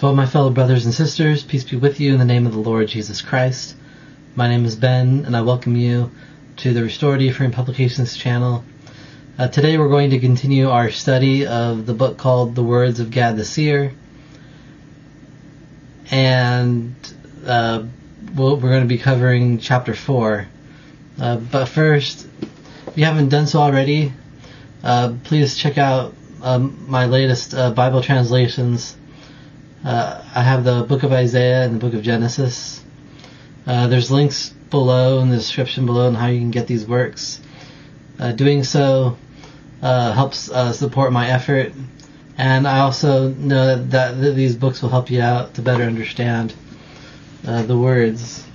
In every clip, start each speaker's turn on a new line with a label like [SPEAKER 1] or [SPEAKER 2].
[SPEAKER 1] To all my fellow brothers and sisters, peace be with you in the name of the Lord Jesus Christ. My name is Ben, and I welcome you to the Restored Ephraim Publications channel. Today we're going to continue our study of the book called The Words of Gad the Seer. And we're going to be covering chapter 4. But first, if you haven't done so already, please check out my latest Bible translations. I have the Book of Isaiah and the Book of Genesis. There's links below in the description below on how you can get these works. Doing so helps support my effort, and I also know that these books will help you out to better understand the words.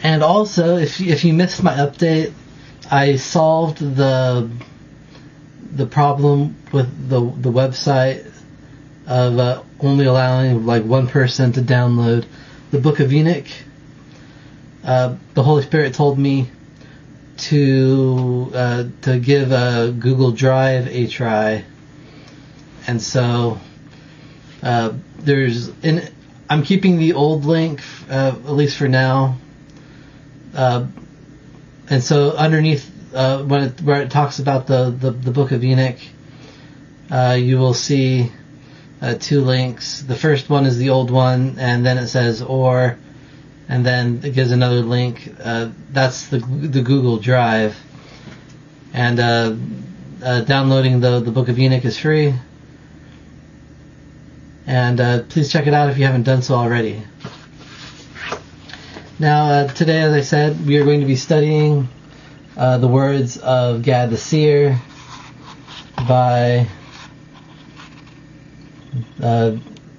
[SPEAKER 1] And also, if you missed my update, I solved the problem with the website of only allowing like one person to download the Book of Enoch. The Holy Spirit told me to give Google Drive a try, and so I'm keeping the old link at least for now, and so underneath where it talks about the Book of Enoch, you will see two links. The first one is the old one, and then it says or, and then it gives another link. That's the Google Drive. And downloading the Book of Enoch is free. And please check it out if you haven't done so already. Now, today, as I said, we are going to be studying the words of Gad the Seer by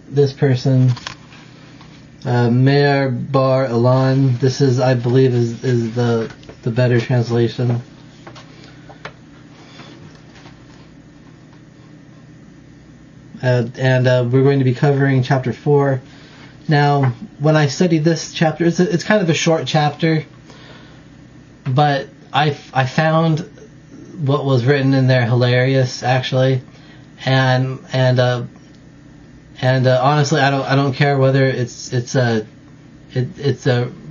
[SPEAKER 1] this person, Meir Bar Elan. This is, I believe, is the better translation. And we're going to be covering chapter 4. Now, when I studied this chapter, it's kind of a short chapter, but I found what was written in there hilarious, actually, and honestly, I don't care whether it's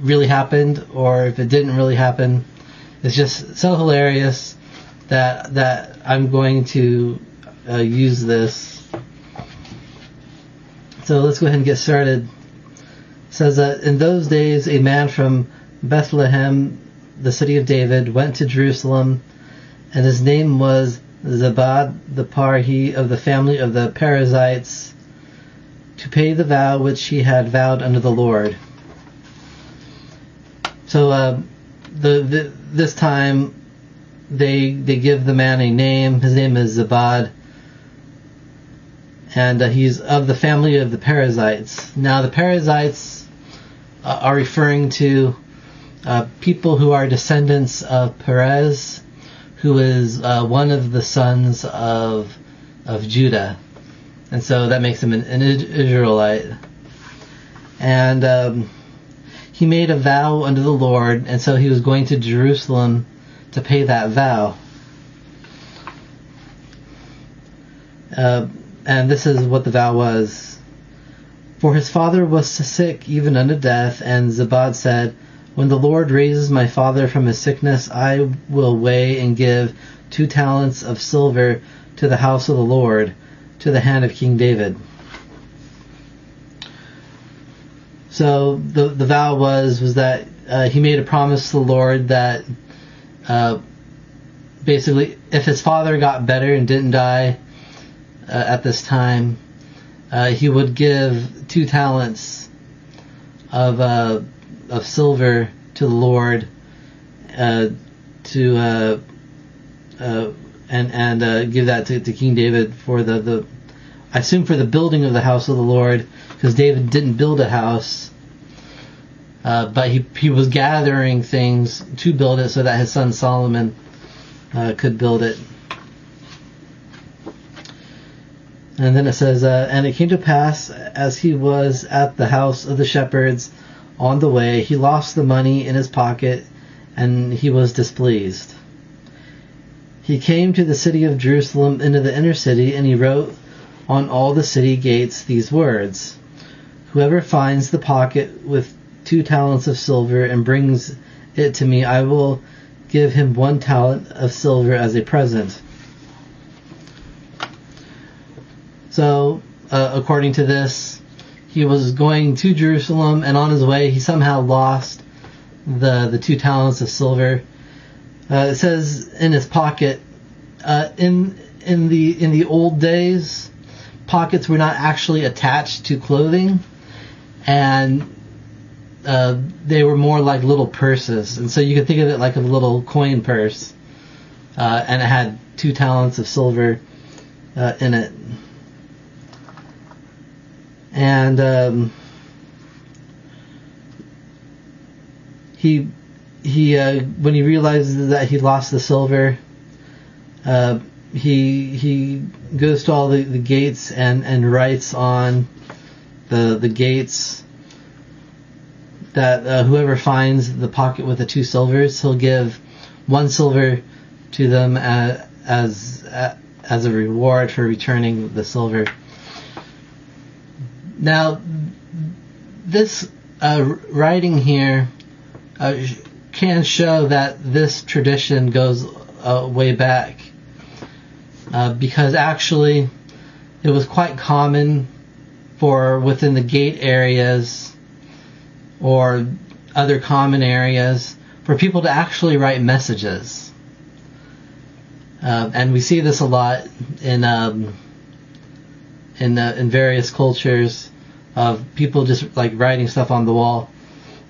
[SPEAKER 1] really happened or if it didn't really happen. It's just so hilarious that I'm going to use this. So let's go ahead and get started. It says that in those days, a man from Bethlehem, the city of David, went to Jerusalem, and his name was Zabad the Parhi, of the family of the Perizzites, to pay the vow which he had vowed unto the Lord. So this time they give the man a name. His name is Zabad, and he's of the family of the Perizzites. Now the Perizzites are referring to people who are descendants of Perez, who is one of the sons of Judah. And so that makes him an Israelite. And he made a vow unto the Lord, and so he was going to Jerusalem to pay that vow. And this is what the vow was. For his father was sick even unto death, and Zabad said, when the Lord raises my father from his sickness, I will weigh and give 2 talents of silver to the house of the Lord, to the hand of King David. So the vow was that he made a promise to the Lord that basically if his father got better and didn't die at this time, he would give 2 talents of silver to the Lord and give that to King David for I assume for the building of the house of the Lord, because David didn't build a house, but he was gathering things to build it so that his son Solomon could build it. And then it says, and it came to pass, as he was at the house of the shepherds on the way, he lost the money in his pocket, and he was displeased. He came to the city of Jerusalem into the inner city, and he wrote on all the city gates these words, whoever finds the pocket with 2 talents of silver and brings it to me, I will give him 1 talent of silver as a present. So, according to this, he was going to Jerusalem, and on his way he somehow lost the 2 talents of silver. It says in his pocket. In the old days, pockets were not actually attached to clothing, and they were more like little purses. And so you could think of it like a little coin purse, and it had 2 talents of silver in it. And he when he realizes that he lost the silver, he goes to all the gates and writes on the gates that whoever finds the pocket with the 2 silvers, he'll give 1 silver to them as a reward for returning the silver. Now, this writing here can show that this tradition goes way back, because actually it was quite common for within the gate areas or other common areas for people to actually write messages, and we see this a lot in various cultures of people just like writing stuff on the wall.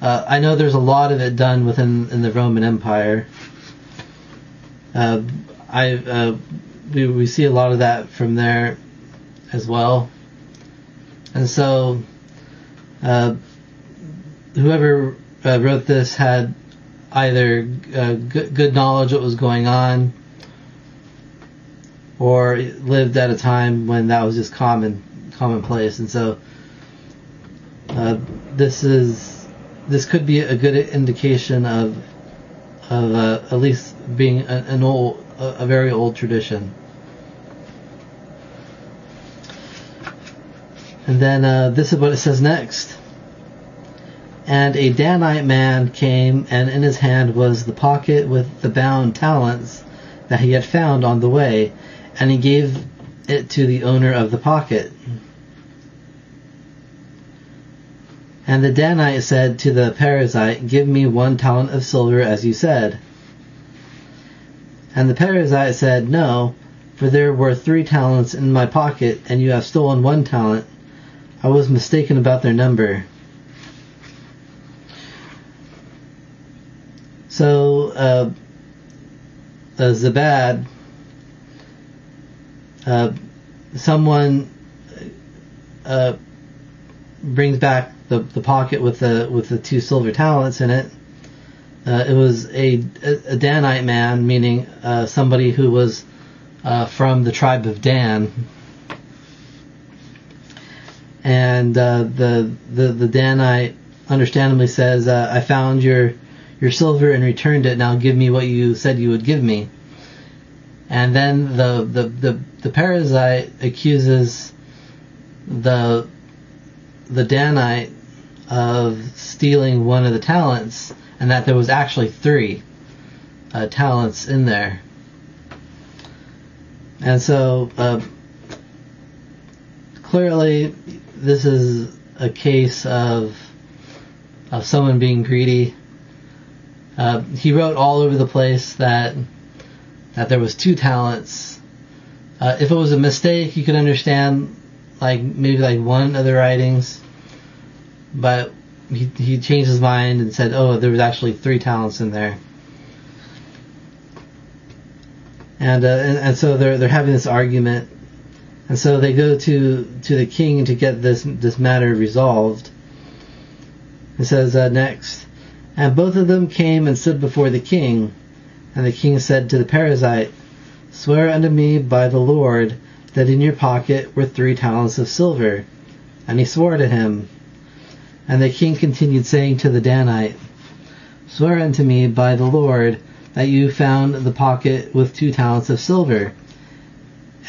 [SPEAKER 1] I know there's a lot of it done in the Roman Empire. We see a lot of that from there as well. And so whoever wrote this had either good knowledge of what was going on, or lived at a time when that was just commonplace. And so this could be a good indication of at least being a very old tradition. And then this is what it says next. And a Danite man came, and in his hand was the pocket with the bound talents that he had found on the way, and he gave it to the owner of the pocket. And the Danite said to the Perizzite, give me 1 talent of silver as you said. And the Perizzite said, no, for there were 3 talents in my pocket, and you have stolen 1 talent. I was mistaken about their number. So, Zabad, someone brings back the pocket with the 2 silver talents in it. It was a Danite man, meaning somebody who was from the tribe of Dan. And the Danite understandably says, I found your silver and returned it. Now give me what you said you would give me. And then the Perizzite accuses the Danite of stealing 1 of the talents, and that there was actually 3 talents in there. And so clearly this is a case of someone being greedy. He wrote all over the place that there was 2 talents. If it was a mistake, you could understand maybe 1 of the writings, but he changed his mind and said, oh, there was actually 3 talents in there. And so they're having this argument, and so they go to the king to get this matter resolved. It says next, and both of them came and stood before the king, and the king said to the Perizzite, swear unto me by the Lord that in your pocket were 3 talents of silver. And he swore to him. And the king continued saying to the Danite, swear unto me by the Lord that you found the pocket with 2 talents of silver.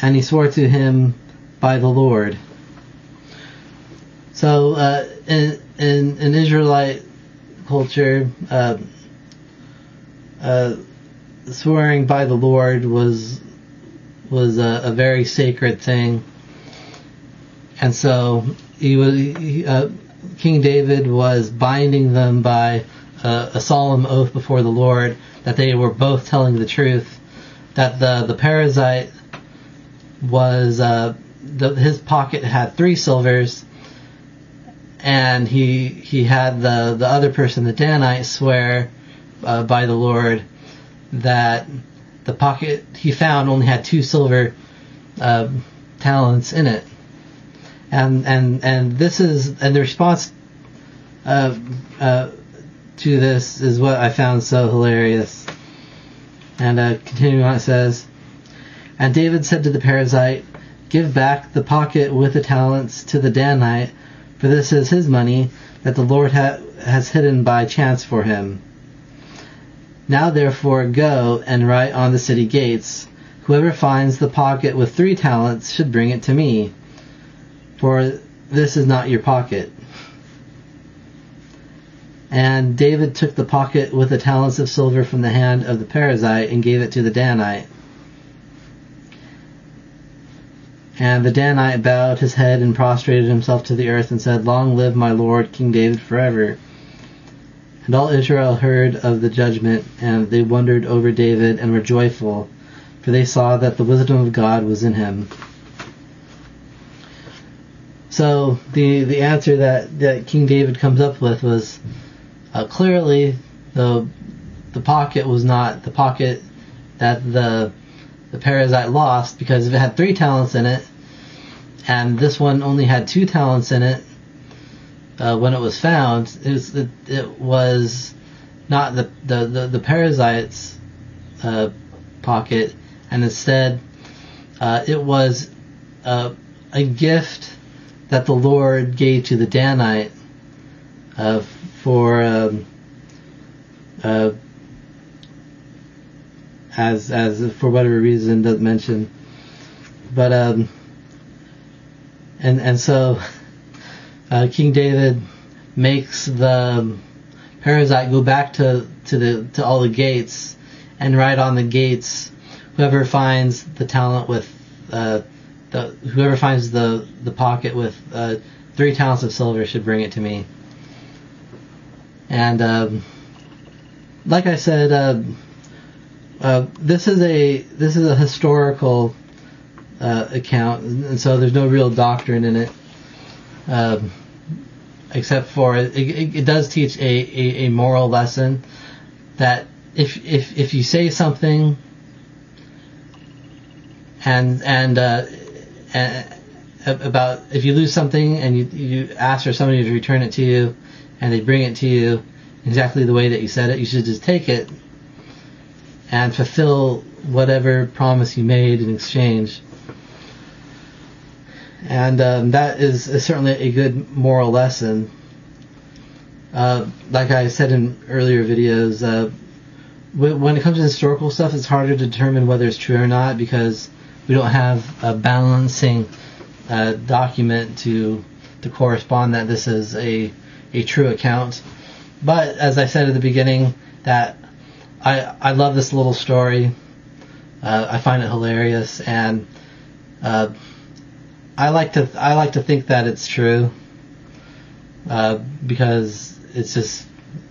[SPEAKER 1] And he swore to him by the Lord. So in Israelite culture, swearing by the Lord was a very sacred thing, and so King David was binding them by a solemn oath before the Lord that they were both telling the truth, that the Perizzite was his pocket had 3 silvers, and he had the other person, the Danite, swear by the Lord that the pocket he found only had 2 silver talents in it, and the response to this is what I found so hilarious. And continuing on, it says, "And David said to the Perizzite, 'Give back the pocket with the talents to the Danite, for this is his money that the Lord has hidden by chance for him. Now therefore go and write on the city gates, whoever finds the pocket with 3 talents should bring it to me, for this is not your pocket.' And David took the pocket with the talents of silver from the hand of the Perizzite and gave it to the Danite. And the Danite bowed his head and prostrated himself to the earth and said, 'Long live my lord King David forever.' And all Israel heard of the judgment, and they wondered over David and were joyful, for they saw that the wisdom of God was in him." So the answer that King David comes up with was clearly the pocket was not the pocket that the Perizzite lost, because if it had 3 talents in it, and this one only had 2 talents in it when it was found, it was not the Perizzite's pocket, and instead it was a gift that the Lord gave to the Danite for as for whatever reason doesn't mention, but and so King David makes the Perizzite go back to all the gates and write on the gates, whoever finds the talent with whoever finds the pocket with 3 talents of silver should bring it to me. And like I said, this is a historical account, and so there's no real doctrine in it, except for it does teach a moral lesson that if you say something and about if you lose something and you ask for somebody to return it to you, and they bring it to you exactly the way that you said it, you should just take it and fulfill whatever promise you made in exchange. And that is certainly a good moral lesson. Like I said in earlier videos, when it comes to historical stuff, it's harder to determine whether it's true or not, because we don't have a balancing document to correspond that this is a true account. But as I said at the beginning, that I love this little story. I find it hilarious, and I like to think that it's true because it's just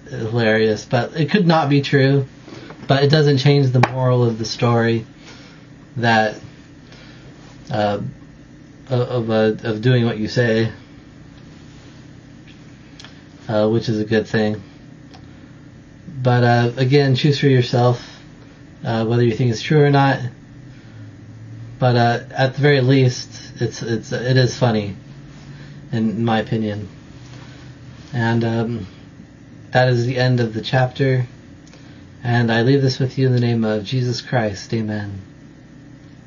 [SPEAKER 1] hilarious. But it could not be true. But it doesn't change the moral of the story that of doing what you say, which is a good thing. But again, choose for yourself whether you think it's true or not. But at the very least, it is funny, in my opinion. And that is the end of the chapter. And I leave this with you in the name of Jesus Christ. Amen.